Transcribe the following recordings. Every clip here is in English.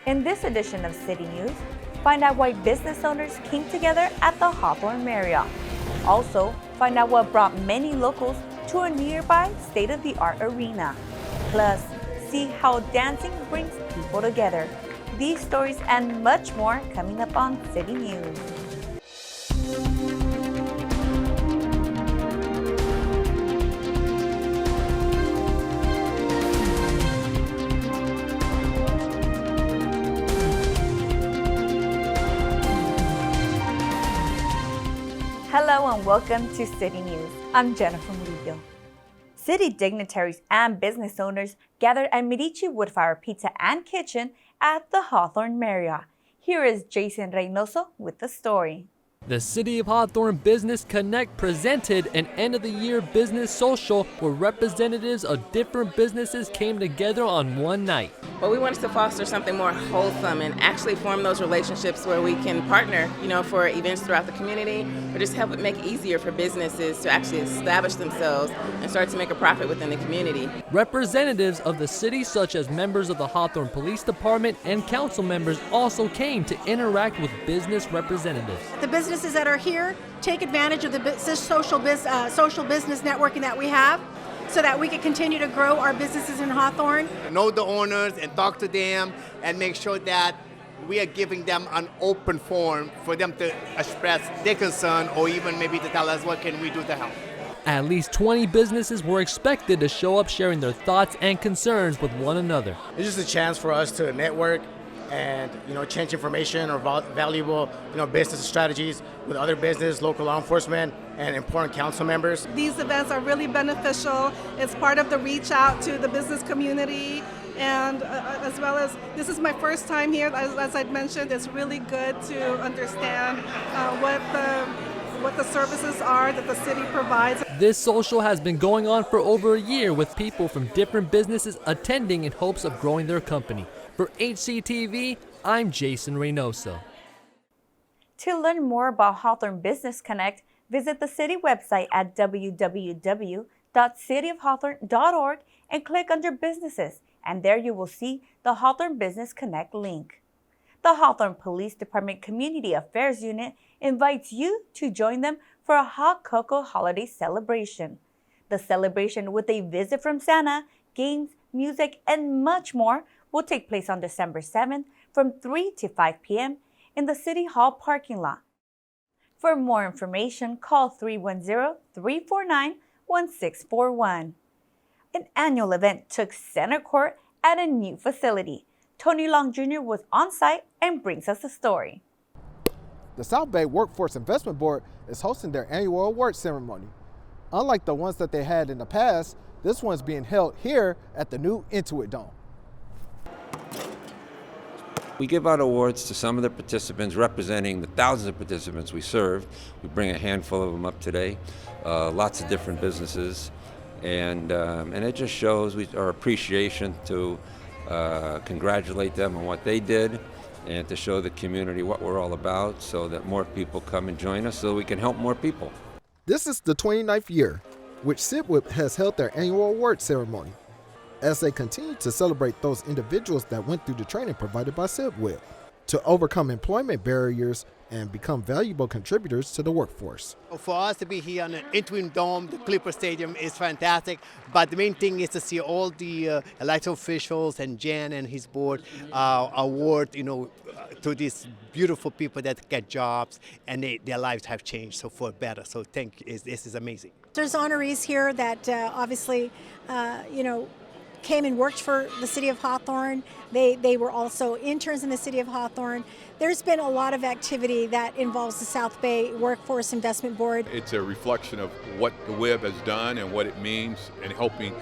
In this edition of City News, find out why business owners came together at the Hawthorne Marriott. Also, find out what brought many locals to a nearby state-of-the-art arena. Plus, see how dancing brings people together. These stories and much more coming up on City News. Hello and welcome to City News. I'm Jennifer Murillo. City dignitaries and business owners gathered at Medici Woodfire Pizza and Kitchen at the Hawthorne Marriott. Here is Jason Reynoso with the story. The City of Hawthorne Business Connect presented an end-of-the-year business social where representatives of different businesses came together on one night. Well, we wanted to foster something more wholesome and actually form those relationships where we can partner, for events throughout the community, or just help it make it easier for businesses to actually establish themselves and start to make a profit within the community. Representatives of the city, such as members of the Hawthorne Police Department and council members, also came to interact with business representatives. The businesses that are here take advantage of the social business networking that we have, so that we can continue to grow our businesses in Hawthorne. Know the owners and talk to them and make sure that we are giving them an open forum for them to express their concern or even maybe to tell us what can we do to help. At least 20 businesses were expected to show up sharing their thoughts and concerns with one another. It's just a chance for us to network and change information or valuable business strategies with other business, local law enforcement, and important council members. These events are really beneficial. It's part of the reach out to the business community, and as well as this is my first time here. As I'd mentioned, it's really good to understand what the services are that the city provides. This social has been going on for over a year with people from different businesses attending in hopes of growing their company. For HCTV, I'm Jason Reynoso. To learn more about Hawthorne Business Connect, visit the city website at www.cityofhawthorne.org and click under Businesses, and there you will see the Hawthorne Business Connect link. The Hawthorne Police Department Community Affairs Unit invites you to join them for a hot cocoa holiday celebration. The celebration, with a visit from Santa, games, music, and much more, will take place on December 7th from 3 to 5 p.m. in the City Hall parking lot. For more information, call 310-349-1641. An annual event took center court at a new facility. Tony Long Jr. was on site and brings us the story. The South Bay Workforce Investment Board is hosting their annual award ceremony. Unlike the ones that they had in the past, this one's being held here at the new Intuit Dome. We give out awards to some of the participants representing the thousands of participants we serve. We bring a handful of them up today, lots of different businesses, and it just shows our appreciation to congratulate them on what they did and to show the community what we're all about so that more people come and join us so we can help more people. This is the 29th year which SBWIB has held their annual award ceremony, as they continue to celebrate those individuals that went through the training provided by SBWIB to overcome employment barriers and become valuable contributors to the workforce. For us to be here on the Intuit Dome, the Clipper Stadium, is fantastic, but the main thing is to see all the elected officials and Jan and his board award, to these beautiful people that get jobs and their lives have changed so for better. So this is amazing. There's honorees here that obviously, came and worked for the city of Hawthorne. They were also interns in the city of Hawthorne. There's been a lot of activity that involves the South Bay Workforce Investment Board. It's a reflection of what the WIB has done and what it means in helping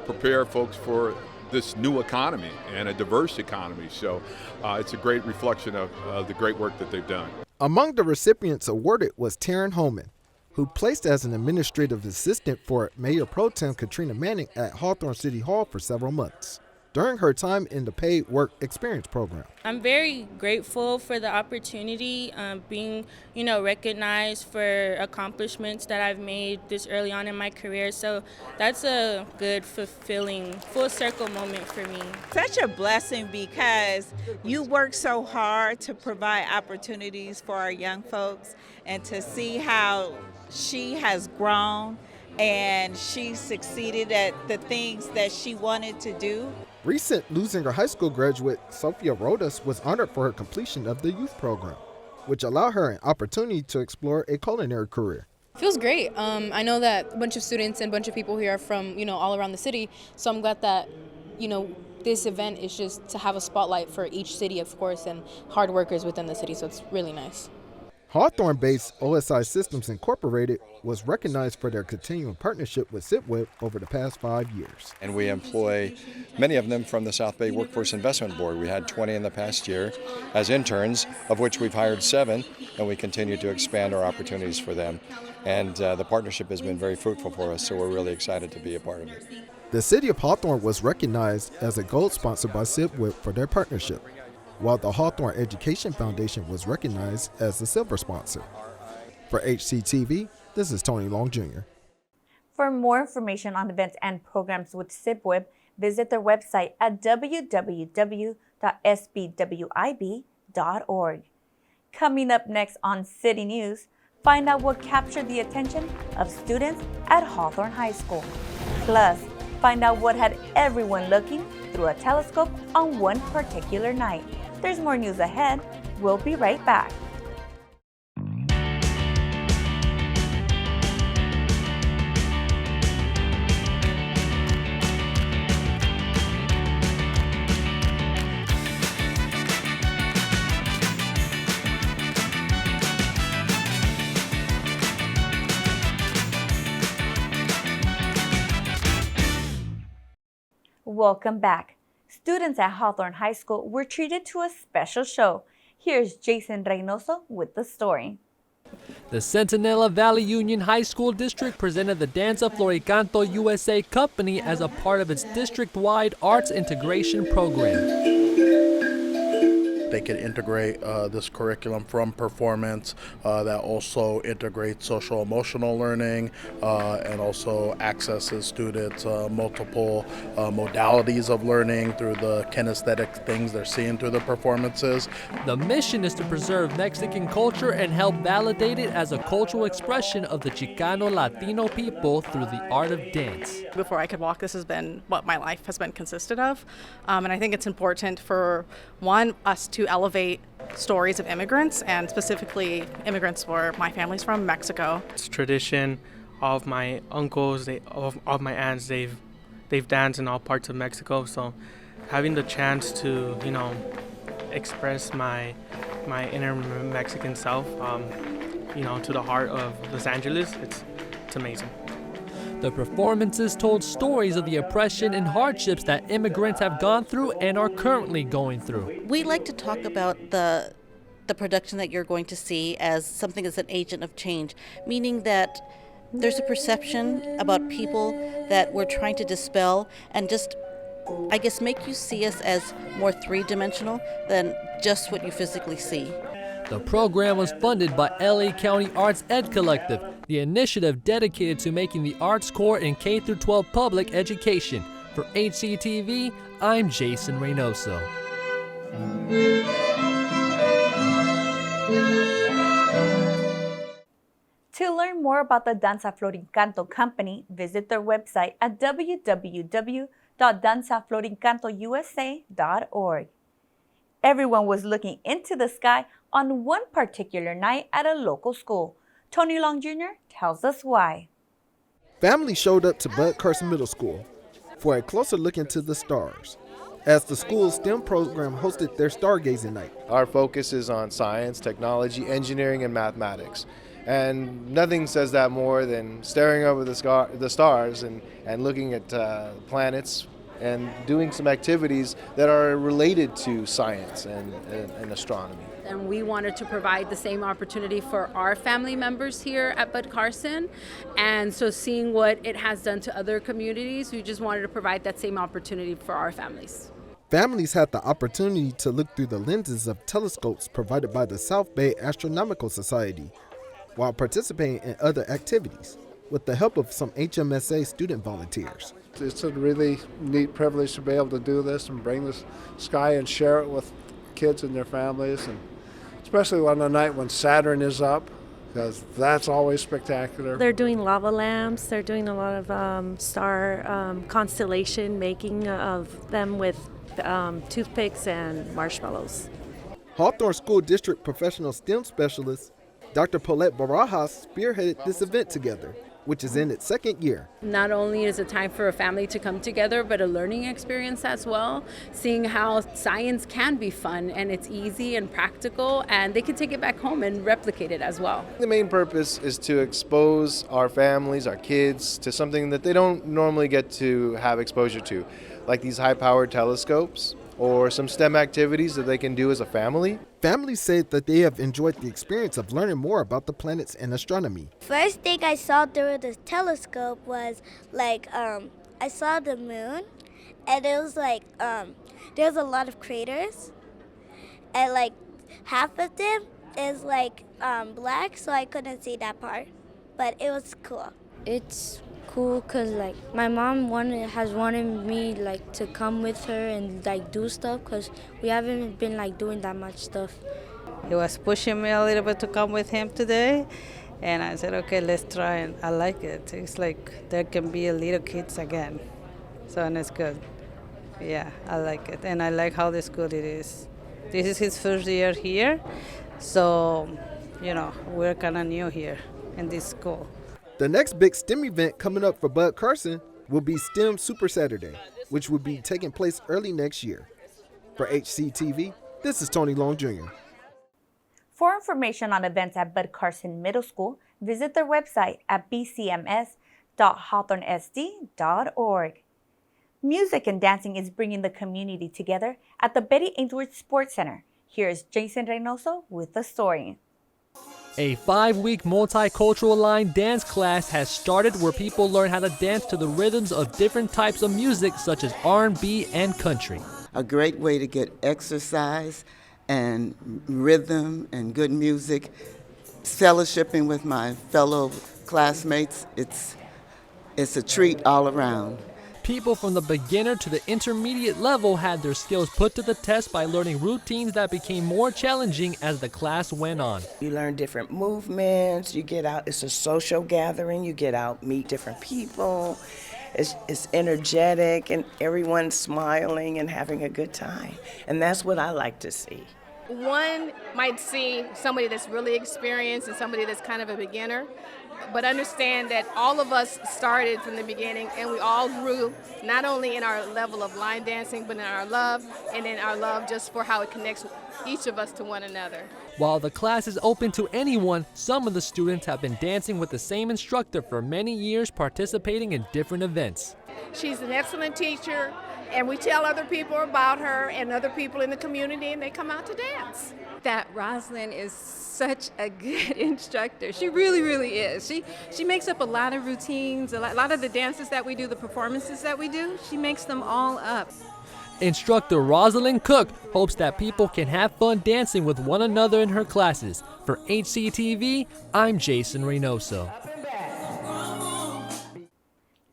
prepare folks for this new economy and a diverse economy. So it's a great reflection of the great work that they've done. Among the recipients awarded was Taryn Holman, who placed as an administrative assistant for Mayor Pro Tem Katrina Manning at Hawthorne City Hall for several months. during her time in the Paid Work Experience program. I'm very grateful for the opportunity, being, recognized for accomplishments that I've made this early on in my career. So that's a good, fulfilling, full circle moment for me. Such a blessing because you work so hard to provide opportunities for our young folks, and to see how she has grown and she succeeded at the things that she wanted to do. Recent Lusinger High School graduate Sophia Rodas was honored for her completion of the youth program, which allowed her an opportunity to explore a culinary career. Feels great. I know that a bunch of students and a bunch of people here are from, all around the city, so I'm glad that, this event is just to have a spotlight for each city, of course, and hard workers within the city, so it's really nice. Hawthorne-based OSI Systems Incorporated was recognized for their continuing partnership with SBWIB over the past 5 years. And we employ many of them from the South Bay Workforce Investment Board. We had 20 in the past year as interns, of which we've hired 7, and we continue to expand our opportunities for them. And the partnership has been very fruitful for us, so we're really excited to be a part of it. The City of Hawthorne was recognized as a gold sponsor by SBWIB for their partnership, while the Hawthorne Education Foundation was recognized as the silver sponsor. For HCTV, this is Tony Long Jr. For more information on events and programs with SBWIB, visit their website at www.sbwib.org. Coming up next on City News, find out what captured the attention of students at Hawthorne High School. Plus, find out what had everyone looking through a telescope on one particular night. There's more news ahead. We'll be right back. Welcome back. Students at Hawthorne High School were treated to a special show. Here's Jason Reynoso with the story. The Centinela Valley Union High School District presented the Danza Floricanto USA Company as a part of its district-wide arts integration program. They could integrate this curriculum from performance that also integrates social emotional learning and also accesses students multiple modalities of learning through the kinesthetic things they're seeing through the performances. The mission is to preserve Mexican culture and help validate it as a cultural expression of the Chicano Latino people through the art of dance. Before I could walk, this has been what my life has been consisted of. And I think it's important for, us to elevate stories of immigrants, and specifically immigrants where my family's from, Mexico. It's tradition of my uncles, of my aunts. They've danced in all parts of Mexico, so having the chance to, express my inner Mexican self, to the heart of Los Angeles, it's amazing. The performances told stories of the oppression and hardships that immigrants have gone through and are currently going through. We like to talk about the production that you're going to see as something as an agent of change, meaning that there's a perception about people that we're trying to dispel and just, I guess, make you see us as more three-dimensional than just what you physically see. The program was funded by LA County Arts Ed Collective, the initiative dedicated to making the arts core in K-12 public education. For HCTV, I'm Jason Reynoso. To learn more about the Danza Floricanto company, visit their website at www.danzafloricantousa.org. Everyone was looking into the sky on one particular night at a local school. Tony Long Jr. tells us why. Families showed up to Bud Carson Middle School for a closer look into the stars, as the school's STEM program hosted their Stargazing night. Our focus is on science, technology, engineering, and mathematics. And nothing says that more than staring over the stars and looking at planets and doing some activities that are related to science and astronomy. And we wanted to provide the same opportunity for our family members here at Bud Carson. And so seeing what it has done to other communities, we just wanted to provide that same opportunity for our families. Families had the opportunity to look through the lenses of telescopes provided by the South Bay Astronomical Society while participating in other activities with the help of some HMSA student volunteers. It's a really neat privilege to be able to do this and bring this sky and share it with kids and their families, and especially on the night when Saturn is up, because that's always spectacular. They're doing lava lamps. They're doing a lot of star constellation making of them with toothpicks and marshmallows. Hawthorne School District Professional STEM Specialist Dr. Paulette Barajas spearheaded this event together, which is in its second year. Not only is it time for a family to come together, but a learning experience as well, seeing how science can be fun and it's easy and practical, and they can take it back home and replicate it as well. The main purpose is to expose our families, our kids, to something that they don't normally get to have exposure to, like these high-powered telescopes or some STEM activities that they can do as a family. Families said that they have enjoyed the experience of learning more about the planets and astronomy. First thing I saw through the telescope was I saw the moon, and it was there's a lot of craters, and half of them is black, so I couldn't see that part, but it was cool. It's cool because my mom has wanted me to come with her and do stuff because we haven't been doing that much stuff. He was pushing me a little bit to come with him today, and I said, okay, let's try, and I like it. It's like there can be little kids again, and it's good. Yeah, I like it, and I like how the school it is. This is his first year here, so we're kind of new here in this school. The next big STEM event coming up for Bud Carson will be STEM Super Saturday, which will be taking place early next year. For HCTV, this is Tony Long Jr. For information on events at Bud Carson Middle School, visit their website at bcms.hawthornesd.org. Music and dancing is bringing the community together at the Betty Ainsworth Sports Center. Here's Jason Reynoso with the story. A 5-week multicultural line dance class has started where people learn how to dance to the rhythms of different types of music such as R&B and country. A great way to get exercise and rhythm and good music. Fellowshipping with my fellow classmates, it's a treat all around. People from the beginner to the intermediate level had their skills put to the test by learning routines that became more challenging as the class went on. You learn different movements, you get out, it's a social gathering, you get out, meet different people. It's energetic and everyone's smiling and having a good time. And that's what I like to see. One might see somebody that's really experienced and somebody that's kind of a beginner, but understand that all of us started from the beginning and we all grew not only in our level of line dancing, but in our love and in our love just for how it connects each of us to one another. While the class is open to anyone, some of the students have been dancing with the same instructor for many years, participating in different events. She's an excellent teacher, and we tell other people about her and other people in the community, and they come out to dance. That Rosalind is such a good instructor. She really, really is. She makes up a lot of routines, a lot of the dances that we do, the performances that we do, she makes them all up. Instructor Rosalind Cook hopes that people can have fun dancing with one another in her classes. For HCTV, I'm Jason Reynoso.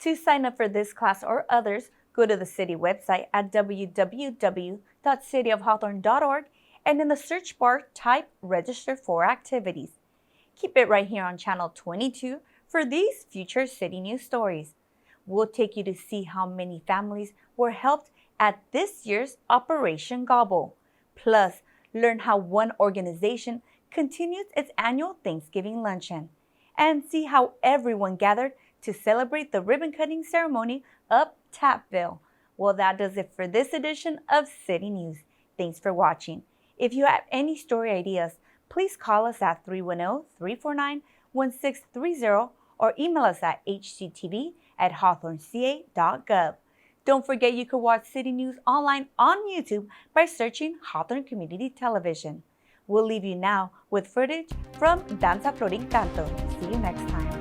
To sign up for this class or others, go to the city website at www.cityofhawthorne.org and in the search bar, type Register for Activities. Keep it right here on Channel 22 for these future city news stories. We'll take you to see how many families were helped at this year's Operation Gobble. Plus, learn how one organization continues its annual Thanksgiving luncheon. And see how everyone gathered to celebrate the ribbon-cutting ceremony up Tapville. Well, that does it for this edition of City News. Thanks for watching. If you have any story ideas, please call us at 310-349-1630 or email us at hctv@hawthorneca.gov. Don't forget you can watch City News online on YouTube by searching Hawthorne Community Television. We'll leave you now with footage from Danza Floricanto. See you next time.